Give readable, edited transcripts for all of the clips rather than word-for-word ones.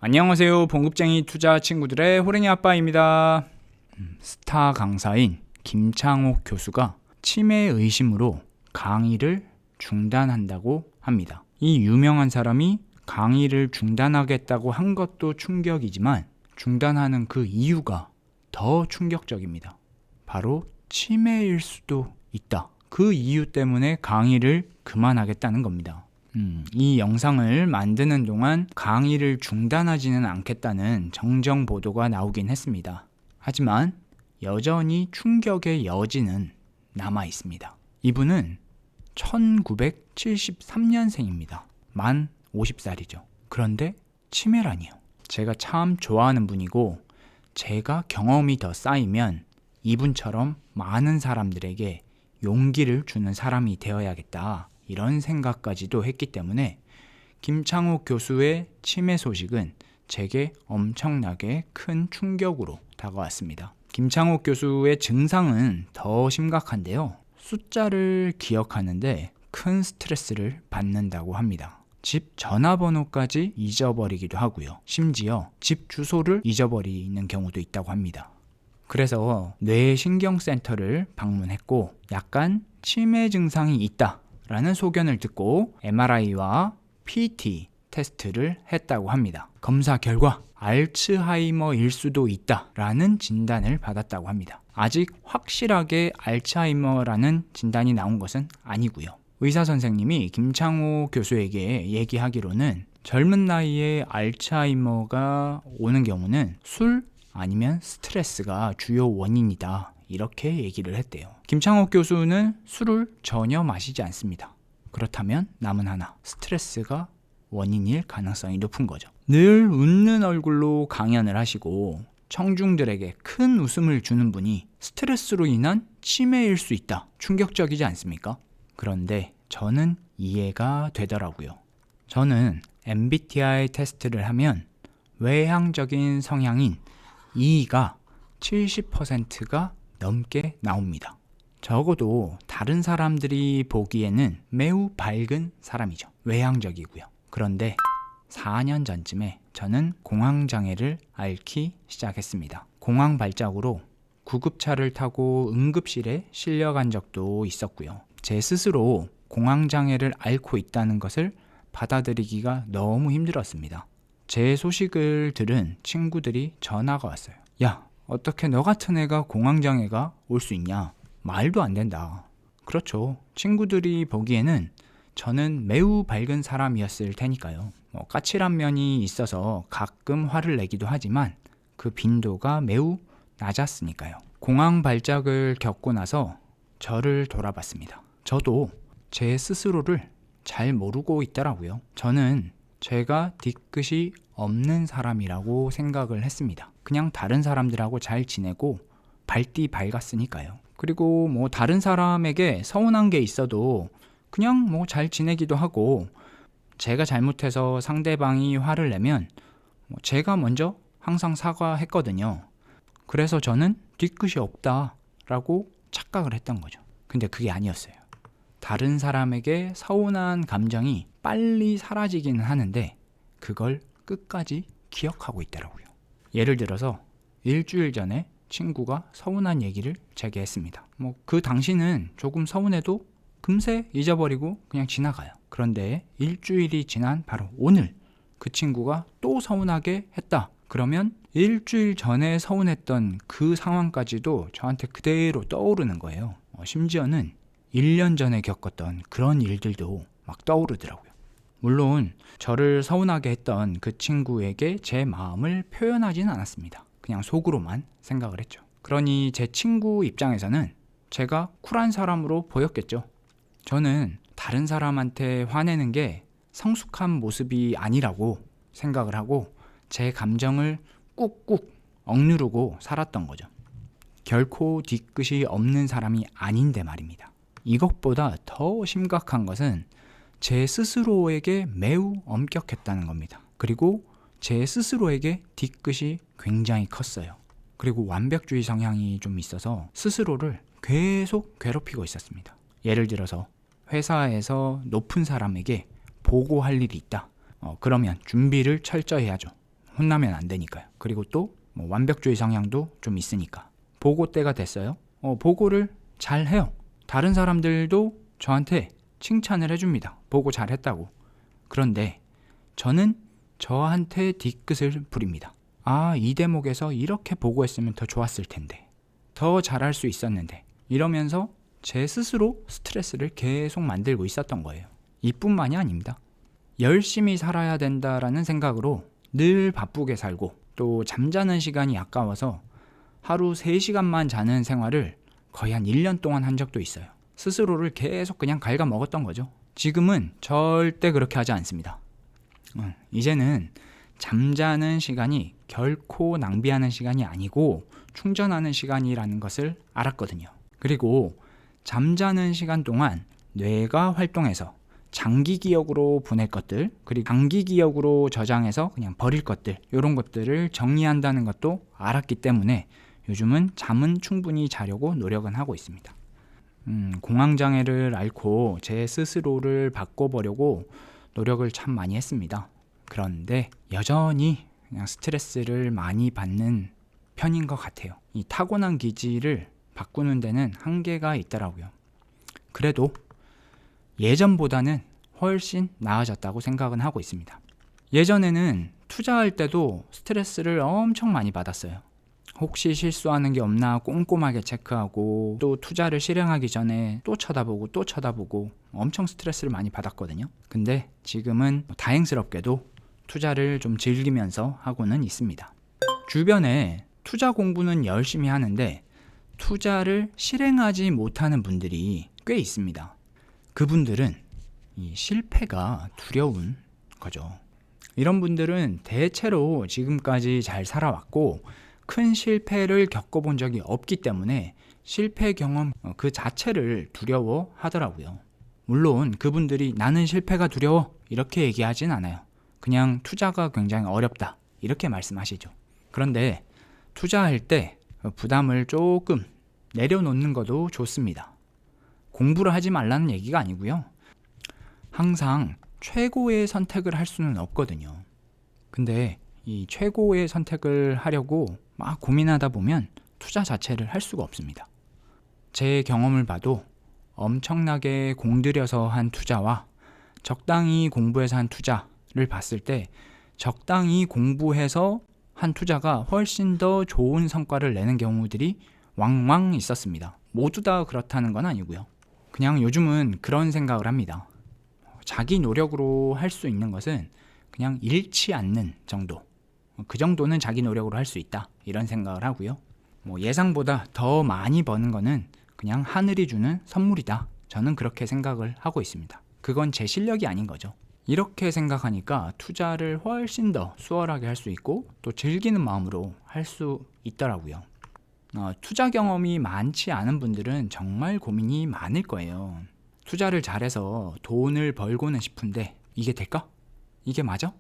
안녕하세요. 봉급쟁이 투자 친구들의 호랭이 아빠입니다. 스타 강사인 김창옥 교수가 치매 의심으로 강의를 중단한다고 합니다. 이 유명한 사람이 강의를 중단하겠다고 한 것도 충격이지만 중단하는 그 이유가 더 충격적입니다. 바로 치매일 수도 있다. 그 이유 때문에 강의를 그만하겠다는 겁니다. 이 영상을 만드는 동안 강의를 중단하지는 않겠다는 정정 보도가 나오긴 했습니다. 하지만 여전히 충격의 여지는 남아 있습니다. 이분은 1973년생입니다. 만 50살이죠. 그런데 치매라니요. 제가 참 좋아하는 분이고 제가 경험이 더 쌓이면 이분처럼 많은 사람들에게 용기를 주는 사람이 되어야겠다. 이런 생각까지도 했기 때문에 김창옥 교수의 치매 소식은 제게 엄청나게 큰 충격으로 다가왔습니다. 김창옥 교수의 증상은 더 심각한데요. 숫자를 기억하는데 큰 스트레스를 받는다고 합니다. 집 전화번호까지 잊어버리기도 하고요. 심지어 집 주소를 잊어버리는 경우도 있다고 합니다. 그래서 뇌신경센터를 방문했고 약간 치매 증상이 있다 라는 소견을 듣고 MRI와 PT 테스트를 했다고 합니다. 검사 결과 알츠하이머일 수도 있다 라는 진단을 받았다고 합니다. 아직 확실하게 알츠하이머라는 진단이 나온 것은 아니고요. 의사 선생님이 김창호 교수에게 얘기하기로는 젊은 나이에 알츠하이머가 오는 경우는 술 아니면 스트레스가 주요 원인이다. 이렇게 얘기를 했대요. 김창옥 교수는 술을 전혀 마시지 않습니다. 그렇다면 남은 하나, 스트레스가 원인일 가능성이 높은 거죠. 늘 웃는 얼굴로 강연을 하시고 청중들에게 큰 웃음을 주는 분이 스트레스로 인한 치매일 수 있다. 충격적이지 않습니까? 그런데 저는 이해가 되더라고요. 저는 MBTI 테스트를 하면 외향적인 성향인 E가 70%가 넘게 나옵니다. 적어도 다른 사람들이 보기에는 매우 밝은 사람이죠. 외향적이고요. 그런데 4년 전쯤에 저는 공황장애를 앓기 시작했습니다. 공황 발작으로 구급차를 타고 응급실에 실려간 적도 있었고요. 제 스스로 공황장애를 앓고 있다는 것을 받아들이기가 너무 힘들었습니다. 제 소식을 들은 친구들이 전화가 왔어요. 야, 어떻게 너 같은 애가 공황장애가 올 수 있냐? 말도 안 된다. 그렇죠. 친구들이 보기에는 저는 매우 밝은 사람이었을 테니까요. 까칠한 면이 있어서 가끔 화를 내기도 하지만 그 빈도가 매우 낮았으니까요. 공황 발작을 겪고 나서 저를 돌아봤습니다. 저도 제 스스로를 잘 모르고 있더라고요. 저는 제가 뒤끝이 없는 사람이라고 생각을 했습니다. 그냥 다른 사람들하고 잘 지내고 밝디 밝았으니까요. 그리고 다른 사람에게 서운한 게 있어도 그냥 잘 지내기도 하고 제가 잘못해서 상대방이 화를 내면 제가 먼저 항상 사과했거든요. 그래서 저는 뒤끝이 없다라고 착각을 했던 거죠. 근데 그게 아니었어요. 다른 사람에게 서운한 감정이 빨리 사라지기는 하는데 그걸 끝까지 기억하고 있더라고요. 예를 들어서 일주일 전에 친구가 서운한 얘기를 제게 했습니다. 그 당시는 조금 서운해도 금세 잊어버리고 그냥 지나가요. 그런데 일주일이 지난 바로 오늘 그 친구가 또 서운하게 했다. 그러면 일주일 전에 서운했던 그 상황까지도 저한테 그대로 떠오르는 거예요. 심지어는 1년 전에 겪었던 그런 일들도 막 떠오르더라고요. 물론 저를 서운하게 했던 그 친구에게 제 마음을 표현하지는 않았습니다. 그냥 속으로만 생각을 했죠. 그러니 제 친구 입장에서는 제가 쿨한 사람으로 보였겠죠. 저는 다른 사람한테 화내는 게 성숙한 모습이 아니라고 생각을 하고 제 감정을 꾹꾹 억누르고 살았던 거죠. 결코 뒤끝이 없는 사람이 아닌데 말입니다. 이것보다 더 심각한 것은 제 스스로에게 매우 엄격했다는 겁니다. 그리고 제 스스로에게 뒤끝이 굉장히 컸어요. 그리고 완벽주의 성향이 좀 있어서 스스로를 계속 괴롭히고 있었습니다. 예를 들어서 회사에서 높은 사람에게 보고할 일이 있다. 그러면 준비를 철저히 하죠. 혼나면 안 되니까요. 그리고 또 뭐 완벽주의 성향도 좀 있으니까. 보고 때가 됐어요. 보고를 잘 해요. 다른 사람들도 저한테 칭찬을 해줍니다. 보고 잘했다고. 그런데 저는 저한테 뒤끝을 부립니다. 이 대목에서 이렇게 보고했으면 더 좋았을 텐데, 더 잘할 수 있었는데, 이러면서 제 스스로 스트레스를 계속 만들고 있었던 거예요. 이뿐만이 아닙니다. 열심히 살아야 된다라는 생각으로 늘 바쁘게 살고, 또 잠자는 시간이 아까워서 하루 3시간만 자는 생활을 거의 한 1년 동안 한 적도 있어요. 스스로를 계속 그냥 갉아먹었던 거죠. 지금은 절대 그렇게 하지 않습니다. 이제는 잠자는 시간이 결코 낭비하는 시간이 아니고 충전하는 시간이라는 것을 알았거든요. 그리고 잠자는 시간 동안 뇌가 활동해서 장기 기억으로 보낼 것들, 그리고 단기 기억으로 저장해서 그냥 버릴 것들, 이런 것들을 정리한다는 것도 알았기 때문에 요즘은 잠은 충분히 자려고 노력은 하고 있습니다. 공황장애를 앓고 제 스스로를 바꿔보려고 노력을 참 많이 했습니다. 그런데 여전히 그냥 스트레스를 많이 받는 편인 것 같아요. 이 타고난 기질을 바꾸는 데는 한계가 있더라고요. 그래도 예전보다는 훨씬 나아졌다고 생각은 하고 있습니다. 예전에는 투자할 때도 스트레스를 엄청 많이 받았어요. 혹시 실수하는 게 없나 꼼꼼하게 체크하고, 또 투자를 실행하기 전에 또 쳐다보고 엄청 스트레스를 많이 받았거든요. 근데 지금은 다행스럽게도 투자를 좀 즐기면서 하고는 있습니다. 주변에 투자 공부는 열심히 하는데 투자를 실행하지 못하는 분들이 꽤 있습니다. 그분들은 이 실패가 두려운 거죠. 이런 분들은 대체로 지금까지 잘 살아왔고 큰 실패를 겪어본 적이 없기 때문에 실패 경험 그 자체를 두려워 하더라고요. 물론 그분들이 나는 실패가 두려워 이렇게 얘기하진 않아요. 그냥 투자가 굉장히 어렵다 이렇게 말씀하시죠. 그런데 투자할 때 부담을 조금 내려놓는 것도 좋습니다. 공부를 하지 말라는 얘기가 아니고요. 항상 최고의 선택을 할 수는 없거든요. 근데 이 최고의 선택을 하려고 막 고민하다 보면 투자 자체를 할 수가 없습니다. 제 경험을 봐도 엄청나게 공들여서 한 투자와 적당히 공부해서 한 투자를 봤을 때 적당히 공부해서 한 투자가 훨씬 더 좋은 성과를 내는 경우들이 왕왕 있었습니다. 모두 다 그렇다는 건 아니고요. 그냥 요즘은 그런 생각을 합니다. 자기 노력으로 할 수 있는 것은 그냥 잃지 않는 정도, 그 정도는 자기 노력으로 할 수 있다 이런 생각을 하고요. 예상보다 더 많이 버는 거는 그냥 하늘이 주는 선물이다, 저는 그렇게 생각을 하고 있습니다. 그건 제 실력이 아닌 거죠. 이렇게 생각하니까 투자를 훨씬 더 수월하게 할 수 있고 또 즐기는 마음으로 할 수 있더라고요. 투자 경험이 많지 않은 분들은 정말 고민이 많을 거예요. 투자를 잘해서 돈을 벌고는 싶은데 이게 될까? 이게 맞아?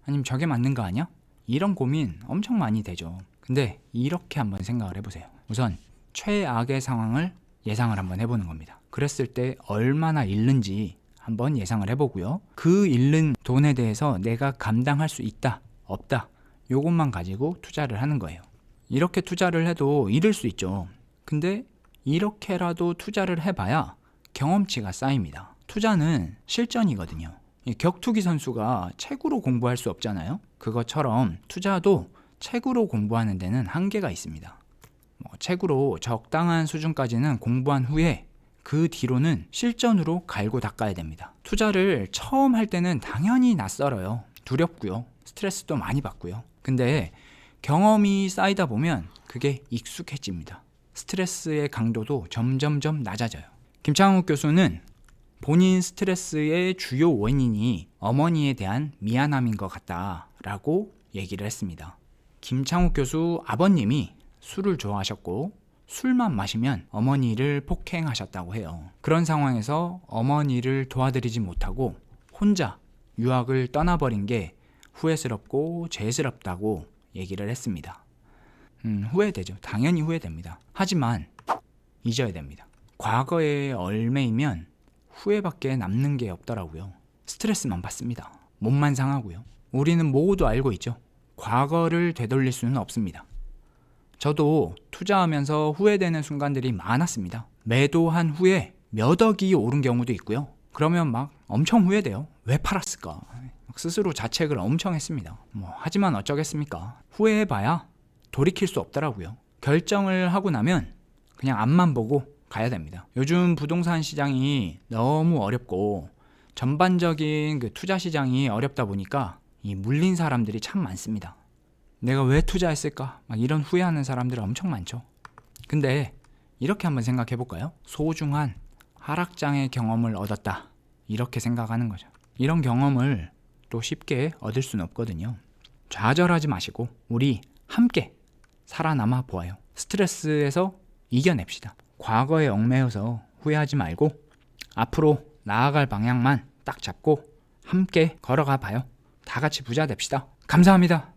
아니면 저게 맞는 거 아니야? 이런 고민 엄청 많이 되죠. 근데 이렇게 한번 생각을 해보세요. 우선 최악의 상황을 예상을 한번 해보는 겁니다. 그랬을 때 얼마나 잃는지 한번 예상을 해보고요. 그 잃는 돈에 대해서 내가 감당할 수 있다, 없다, 요것만 가지고 투자를 하는 거예요. 이렇게 투자를 해도 잃을 수 있죠. 근데 이렇게라도 투자를 해봐야 경험치가 쌓입니다. 투자는 실전이거든요. 격투기 선수가 책으로 공부할 수 없잖아요. 그것처럼 투자도 책으로 공부하는 데는 한계가 있습니다. 책으로 적당한 수준까지는 공부한 후에 그 뒤로는 실전으로 갈고 닦아야 됩니다. 투자를 처음 할 때는 당연히 낯설어요. 두렵고요. 스트레스도 많이 받고요. 근데 경험이 쌓이다 보면 그게 익숙해집니다. 스트레스의 강도도 점점점 낮아져요. 김창욱 교수는 본인 스트레스의 주요 원인이 어머니에 대한 미안함인 것 같다라고 얘기를 했습니다. 김창욱 교수 아버님이 술을 좋아하셨고 술만 마시면 어머니를 폭행하셨다고 해요. 그런 상황에서 어머니를 도와드리지 못하고 혼자 유학을 떠나버린 게 후회스럽고 죄스럽다고 얘기를 했습니다. 후회되죠. 당연히 후회됩니다. 하지만 잊어야 됩니다. 과거의 얼매이면 후회밖에 남는 게 없더라고요. 스트레스만 받습니다. 몸만 상하고요. 우리는 모두 알고 있죠. 과거를 되돌릴 수는 없습니다. 저도 투자하면서 후회되는 순간들이 많았습니다. 매도한 후에 몇 억이 오른 경우도 있고요. 그러면 막 엄청 후회돼요. 왜 팔았을까? 스스로 자책을 엄청 했습니다. 하지만 어쩌겠습니까? 후회해봐야 돌이킬 수 없더라고요. 결정을 하고 나면 그냥 앞만 보고 가야 됩니다. 요즘 부동산 시장이 너무 어렵고 전반적인 그 투자 시장이 어렵다 보니까 이 물린 사람들이 참 많습니다. 내가 왜 투자했을까? 막 이런 후회하는 사람들 엄청 많죠. 근데 이렇게 한번 생각해 볼까요? 소중한 하락장의 경험을 얻었다. 이렇게 생각하는 거죠. 이런 경험을 또 쉽게 얻을 수는 없거든요. 좌절하지 마시고 우리 함께 살아남아 보아요. 스트레스에서 이겨냅시다. 과거에 얽매여서 후회하지 말고 앞으로 나아갈 방향만 딱 잡고 함께 걸어가 봐요. 다 같이 부자 됩시다. 감사합니다.